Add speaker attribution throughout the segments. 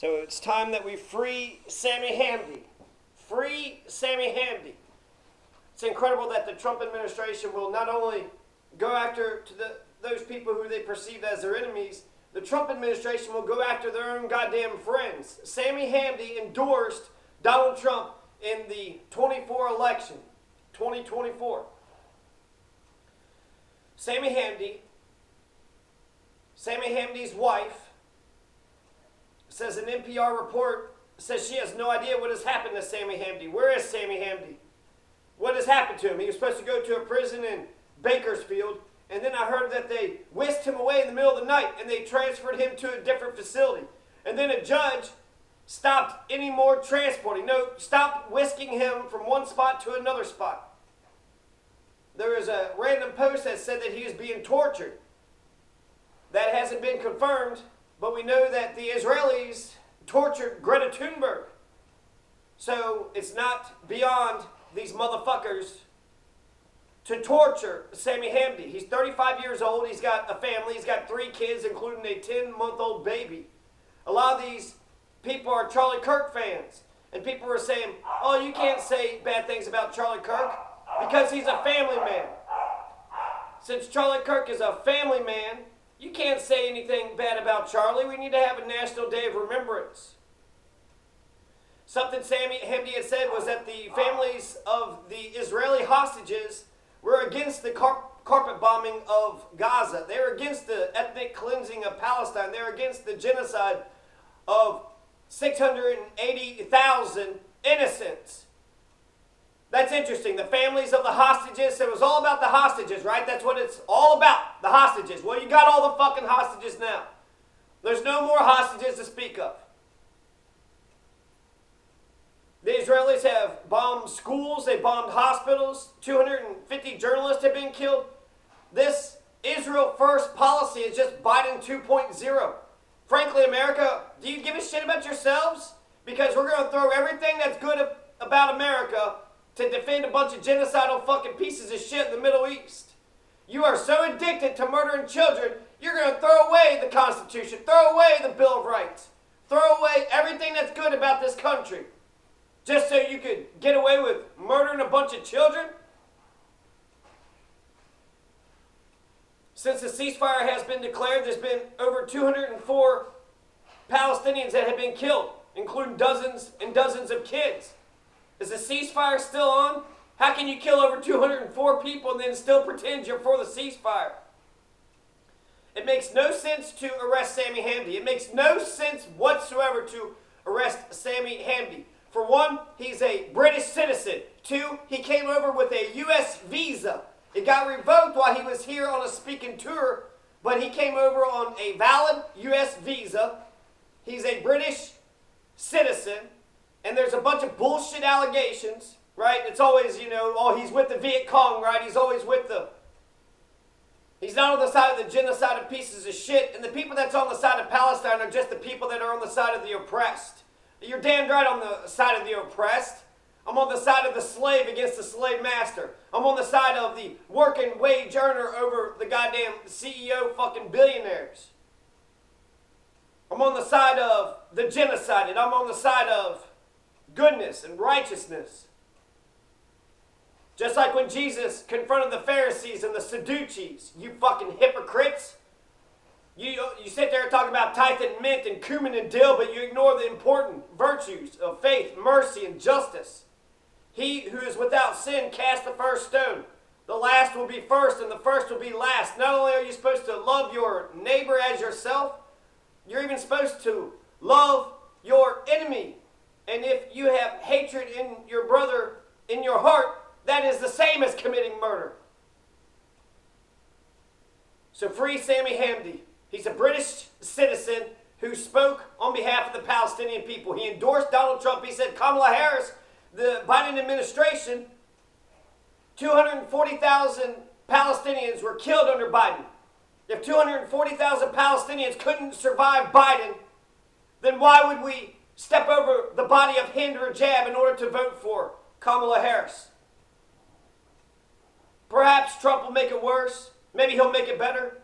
Speaker 1: So it's time that we free Sami Hamdi. Free Sami Hamdi. It's incredible that the Trump administration will not only go after those people who they perceive as their enemies, the Trump administration will go after their own goddamn friends. Sami Hamdi endorsed Donald Trump in the 2024. Sami Hamdi's wife, says an NPR report, says she has no idea what has happened to Sami Hamdi. Where is Sami Hamdi? What has happened to him? He was supposed to go to a prison in Bakersfield, and then I heard that they whisked him away in the middle of the night and they transferred him to a different facility. And then a judge stopped any more transporting. No, stopped whisking him from one spot to another spot. There was a random post that said that he was being tortured. That hasn't been confirmed, but we know that the Israelis tortured Greta Thunberg. So it's not beyond these motherfuckers to torture Sami Hamdi. He's 35 years old. He's got a family. He's got 3 kids, including a 10-month-old baby. A lot of these people are Charlie Kirk fans. And people are saying, oh, you can't say bad things about Charlie Kirk because he's a family man. Since Charlie Kirk is a family man, you can't say anything bad about Charlie. We need to have a National Day of Remembrance. Something Sami Hamdi had said was that the families of the Israeli hostages were against the carpet bombing of Gaza. They were against the ethnic cleansing of Palestine. They were against the genocide of 680,000 innocents. That's interesting. The families of the hostages, it was all about the hostages, right? That's what it's all about, the hostages. Well, you got all the fucking hostages now. There's no more hostages to speak of. The Israelis have bombed schools, they bombed hospitals, 250 journalists have been killed. This Israel First policy is just Biden 2.0. Frankly, America, do you give a shit about yourselves? Because we're going to throw everything that's good about America to defend a bunch of genocidal fucking pieces of shit in the Middle East. You are so addicted to murdering children, you're going to throw away the Constitution, throw away the Bill of Rights, throw away everything that's good about this country, just so you could get away with murdering a bunch of children? Since the ceasefire has been declared, there's been over 204 Palestinians that have been killed, including dozens and dozens of kids. Is the ceasefire still on? How can you kill over 204 people and then still pretend you're for the ceasefire? It makes no sense to arrest Sami Hamdi. It makes no sense whatsoever to arrest Sami Hamdi. For one, he's a British citizen. 2, he came over with a U.S. visa. It got revoked while he was here on a speaking tour, but he came over on a valid U.S. visa. He's a British citizen, and there's a bunch of bullshit allegations, right? It's always, oh, he's with the Viet Cong, right? He's always with he's not on the side of the genocidal pieces of shit, and the people that's on the side of Palestine are just the people that are on the side of the oppressed. You're damned right on the side of the oppressed. I'm on the side of the slave against the slave master. I'm on the side of the working wage earner over the goddamn CEO fucking billionaires. I'm on the side of the genocided. I'm on the side of goodness and righteousness. Just like when Jesus confronted the Pharisees and the Sadducees, you fucking hypocrites. You sit there and talk about tithe and mint and cumin and dill, but you ignore the important virtues of faith, mercy, and justice. He who is without sin cast the first stone. The last will be first and the first will be last. Not only are you supposed to love your neighbor as yourself, you're even supposed to love your enemy. And if you have hatred in your brother in your heart, that is the same as committing murder. So free Sami Hamdi. He's a British citizen who spoke on behalf of the Palestinian people. He endorsed Donald Trump. He said Kamala Harris, the Biden administration, 240,000 Palestinians were killed under Biden. If 240,000 Palestinians couldn't survive Biden, then why would we step over the body of Hind Rajab in order to vote for Kamala Harris? Perhaps Trump will make it worse. Maybe he'll make it better.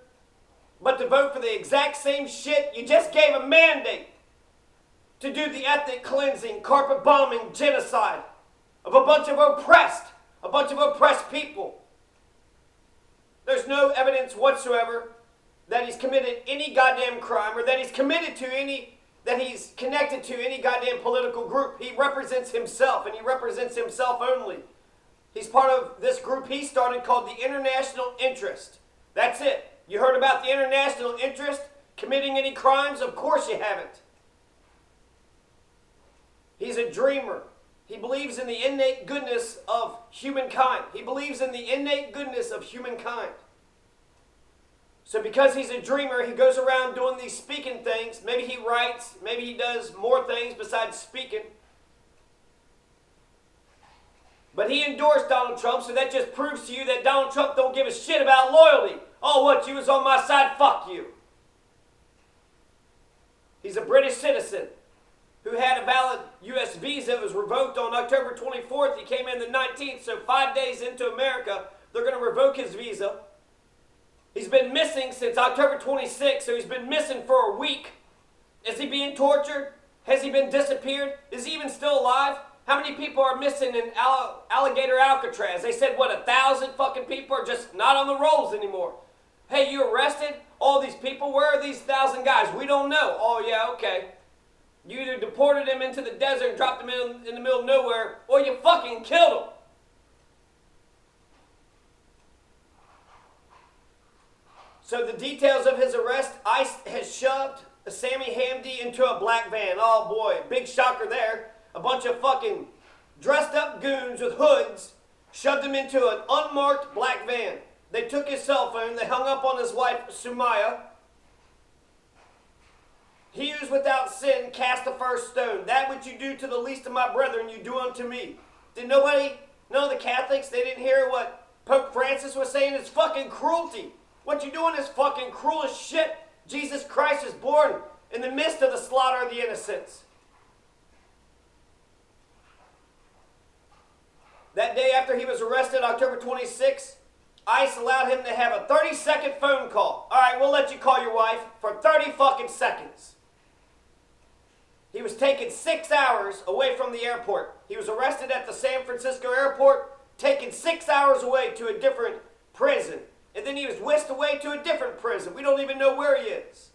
Speaker 1: But to vote for the exact same shit, you just gave a mandate to do the ethnic cleansing, carpet bombing, genocide of a bunch of oppressed people. There's no evidence whatsoever that he's committed any goddamn crime or that he's connected to any goddamn political group. He represents himself, and he represents himself only. He's part of this group he started called the International Interest. That's it. You heard about the International Interest committing any crimes? Of course you haven't. He's a dreamer. He believes in the innate goodness of humankind. He believes in the innate goodness of humankind. So because he's a dreamer, he goes around doing these speaking things. Maybe he writes. Maybe he does more things besides speaking. But he endorsed Donald Trump, so that just proves to you that Donald Trump don't give a shit about loyalty. Oh, what, you was on my side? Fuck you. He's a British citizen who had a valid U.S. visa. It was revoked on October 24th. He came in the 19th, so 5 days into America, they're going to revoke his visa. He's been missing since October 26th, so he's been missing for a week. Is he being tortured? Has he been disappeared? Is he even still alive? How many people are missing in Alligator Alcatraz? They said, what, 1,000 fucking people are just not on the rolls anymore. Hey, you arrested all these people? Where are these 1,000 guys? We don't know. Oh, yeah, okay. You either deported them into the desert and dropped them in the middle of nowhere, or you fucking killed them. So the details of his arrest, ICE has shoved Sami Hamdi into a black van. Oh boy, big shocker there. A bunch of fucking dressed up goons with hoods shoved him into an unmarked black van. They took his cell phone, they hung up on his wife, Sumaya. He who's without sin cast the first stone. That which you do to the least of my brethren, you do unto me. None of the Catholics, they didn't hear what Pope Francis was saying? It's fucking cruelty. What you're doing is fucking cruel as shit. Jesus Christ is born in the midst of the slaughter of the innocents. That day after he was arrested, October 26th, ICE allowed him to have a 30-second phone call. All right, we'll let you call your wife for 30 fucking seconds. He was taken 6 hours away from the airport. He was arrested at the San Francisco airport, taken 6 hours away to a different prison. And then he was whisked away to a different prison. We don't even know where he is.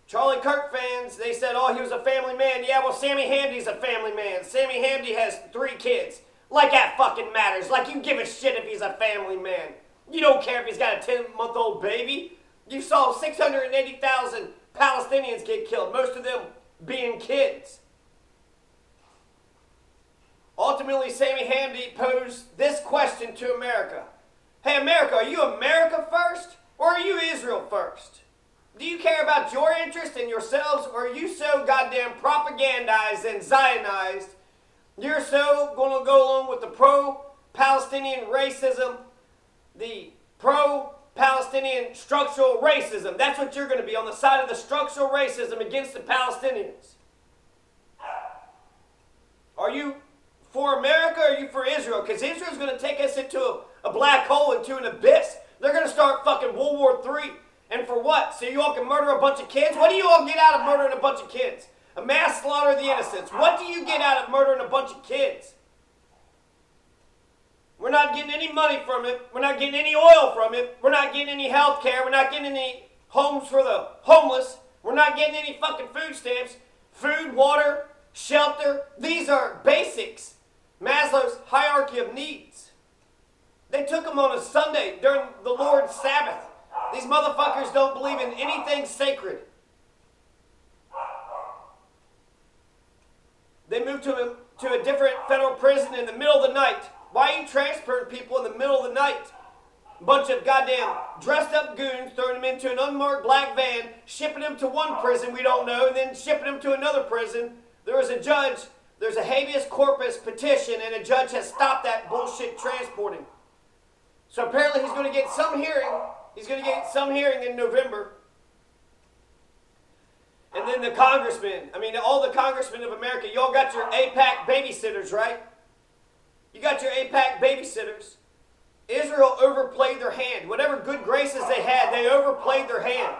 Speaker 1: Charlie Kirk fans, they said, oh, he was a family man. Yeah, well, Sami Hamdi's a family man. Sami Hamdi has 3 kids. Like that fucking matters. Like you give a shit if he's a family man. You don't care if he's got a 10-month-old baby. You saw 680,000 Palestinians get killed, most of them being kids. Ultimately, Sami Hamdi posed this question to America. Hey, America, are you America first, or are you Israel first? Do you care about your interest in yourselves, or are you so goddamn propagandized and Zionized, you're so going to go along with the pro-Palestinian racism, the pro-Palestinian structural racism? That's what you're going to be, on the side of the structural racism against the Palestinians. Are you for America, or are you for Israel? Because Israel's going to take us into a black hole, into an abyss. They're going to start fucking World War III. And for what? So you all can murder a bunch of kids? What do you all get out of murdering a bunch of kids? A mass slaughter of the innocents. What do you get out of murdering a bunch of kids? We're not getting any money from it. We're not getting any oil from it. We're not getting any health care. We're not getting any homes for the homeless. We're not getting any fucking food stamps. Food, water, shelter. These are basics. Maslow's hierarchy of needs. They took them on a Sunday during the Lord's Sabbath. These motherfuckers don't believe in anything sacred. They moved to a different federal prison in the middle of the night. Why are you transferring people in the middle of the night? A bunch of goddamn dressed up goons throwing them into an unmarked black van, shipping them to one prison we don't know, and then shipping them to another prison. There was a judge, there's a habeas corpus petition, and a judge has stopped that bullshit transporting. So apparently he's going to get some hearing. He's going to get some hearing in November. And then the congressmen, all the congressmen of America, y'all got your AIPAC babysitters, right? You got your AIPAC babysitters. Israel overplayed their hand. Whatever good graces they had, they overplayed their hand.